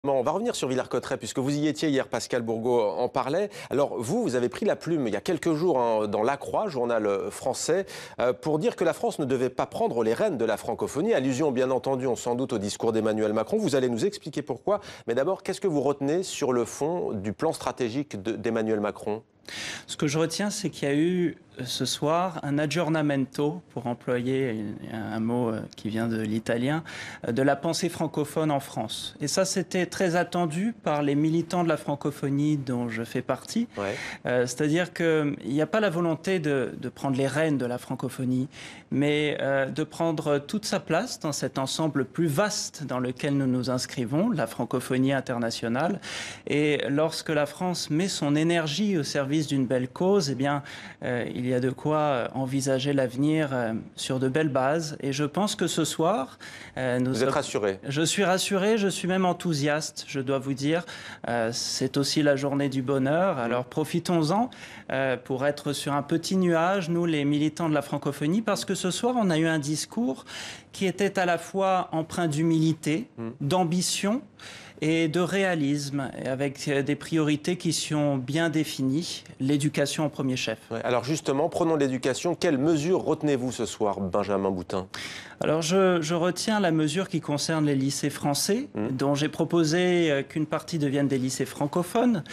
Bon, on va revenir sur Villers-Cotterêts, puisque vous y étiez hier, Pascal Bourgault en parlait. Alors vous avez pris la plume il y a quelques jours dans La Croix, journal français, pour dire que la France ne devait pas prendre les rênes de la francophonie. Allusion bien entendu, sans doute, au discours d'Emmanuel Macron. Vous allez nous expliquer pourquoi. Mais d'abord, qu'est-ce que vous retenez sur le fond du plan stratégique d'Emmanuel Macron ? Ce que je retiens, c'est qu'il y a eu ce soir un aggiornamento, pour employer un mot qui vient de l'italien, de la pensée francophone en France. Et ça, c'était très attendu par les militants de la francophonie dont je fais partie. Ouais. C'est-à-dire qu'il n'y a pas la volonté de prendre les rênes de la francophonie, mais de prendre toute sa place dans cet ensemble plus vaste dans lequel nous nous inscrivons, la francophonie internationale. Et lorsque la France met son énergie au service d'une belle cause, eh bien, il y a de quoi envisager l'avenir sur de belles bases. Et je pense que ce soir... Vous êtes rassuré ? Je suis rassuré, je suis même enthousiaste, je dois vous dire. C'est aussi la journée du bonheur, alors profitons-en pour être sur un petit nuage, nous les militants de la francophonie, parce que ce soir, on a eu un discours qui était à la fois empreint d'humilité, d'ambition, et de réalisme, avec des priorités qui sont bien définies, l'éducation en premier chef. Ouais, alors justement, prenons l'éducation. Quelles mesures retenez-vous ce soir, Benjamin Boutin ? Alors je retiens la mesure qui concerne les lycées français, dont j'ai proposé qu'une partie devienne des lycées francophones.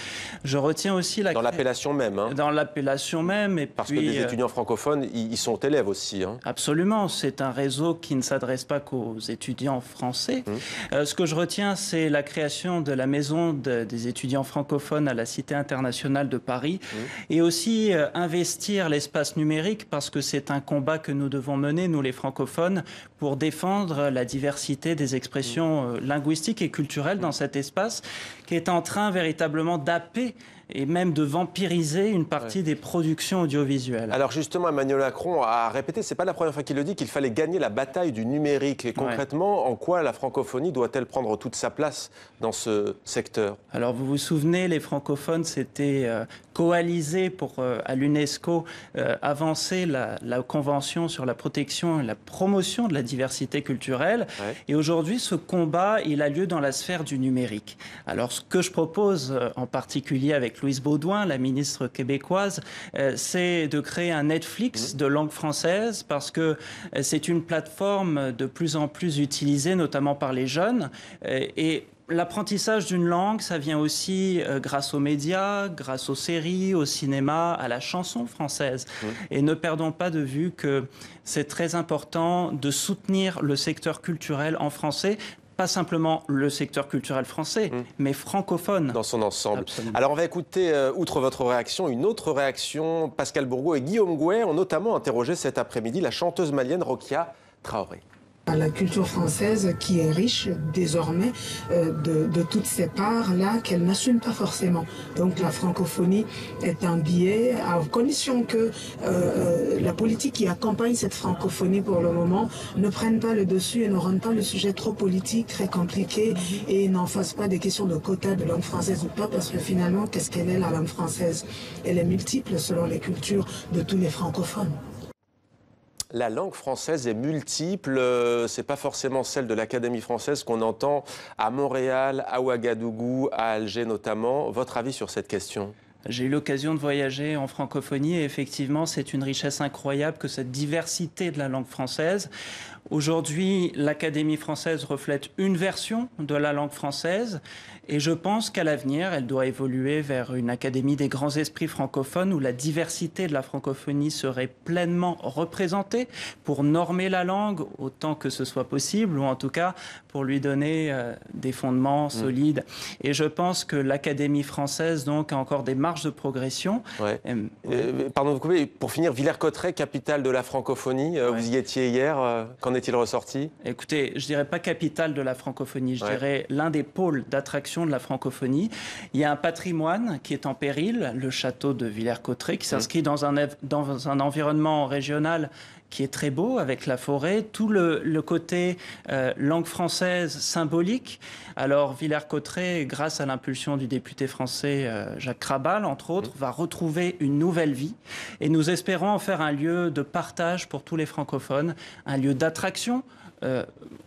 Je retiens aussi Dans l'appellation même. Hein. Dans l'appellation même. Et parce puis, que des étudiants francophones, ils sont élèves aussi. Hein. Absolument, c'est un réseau qui ne s'adresse pas qu'aux étudiants français. Ce que je retiens, c'est la création de la maison des étudiants francophones à la Cité internationale de Paris. Et aussi investir l'espace numérique, parce que c'est un combat que nous devons mener, nous les francophones, pour défendre la diversité des expressions linguistiques et culturelles dans cet espace qui est en train véritablement d'happer et même de vampiriser une partie des productions audiovisuelles. Alors justement, Emmanuel Macron a répété, c'est pas la première fois qu'il le dit, qu'il fallait gagner la bataille du numérique. Et concrètement, en quoi la francophonie doit-elle prendre toute sa place dans ce secteur ? Alors vous vous souvenez, les francophones s'étaient coalisés pour, à l'UNESCO, avancer la Convention sur la protection et la promotion de la diversité culturelle. Et aujourd'hui, ce combat, il a lieu dans la sphère du numérique. Alors ce que je propose en particulier avec Louise Baudouin, la ministre québécoise, c'est de créer un Netflix de langue française, parce que c'est une plateforme de plus en plus utilisée, notamment par les jeunes. Et l'apprentissage d'une langue, ça vient aussi grâce aux médias, grâce aux séries, au cinéma, à la chanson française. Et ne perdons pas de vue que c'est très important de soutenir le secteur culturel en français. Pas simplement le secteur culturel français, mais francophone. Dans son ensemble. Absolument. Alors on va écouter, outre votre réaction, une autre réaction. Pascal Bourgault et Guillaume Gouet ont notamment interrogé cet après-midi la chanteuse malienne Rokia Traoré. La culture française qui est riche désormais de toutes ces parts-là qu'elle n'assume pas forcément. Donc la francophonie est un biais à condition que la politique qui accompagne cette francophonie pour le moment ne prenne pas le dessus et ne rende pas le sujet trop politique, très compliqué et n'en fasse pas des questions de quota de langue française ou pas, parce que finalement, qu'est-ce qu'elle est la langue française? Elle est multiple selon les cultures de tous les francophones. La langue française est multiple, c'est pas forcément celle de l'Académie française qu'on entend à Montréal, à Ouagadougou, à Alger notamment. Votre avis sur cette question ? J'ai eu l'occasion de voyager en francophonie et effectivement, c'est une richesse incroyable que cette diversité de la langue française. Aujourd'hui, l'Académie française reflète une version de la langue française et je pense qu'à l'avenir, elle doit évoluer vers une Académie des grands esprits francophones où la diversité de la francophonie serait pleinement représentée pour normer la langue autant que ce soit possible, ou en tout cas pour lui donner des fondements solides. Et je pense que l'Académie française donc a encore des marges de progression. Pardon de vous couper, pour finir, Villers-Cotterêts, capitale de la francophonie, vous y étiez hier, qu'en est-il ressorti ? Écoutez, je dirais pas capitale de la francophonie, je dirais l'un des pôles d'attraction de la francophonie. Il y a un patrimoine qui est en péril, le château de Villers-Cotterêts, qui s'inscrit dans un environnement régional qui est très beau, avec la forêt, tout le côté langue française symbolique. Alors Villers-Cotterêts, grâce à l'impulsion du député français Jacques Krabal, entre autres, va retrouver une nouvelle vie. Et nous espérons en faire un lieu de partage pour tous les francophones, un lieu d'attraction,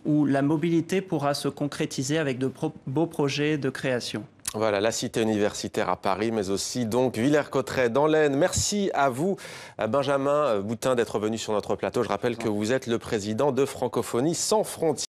où la mobilité pourra se concrétiser avec de beaux projets de création. Voilà, la cité universitaire à Paris, mais aussi donc Villers-Cotterêts dans l'Aisne. Merci à vous, Benjamin Boutin, d'être venu sur notre plateau. Je rappelle que vous êtes le président de Francophonie sans frontières.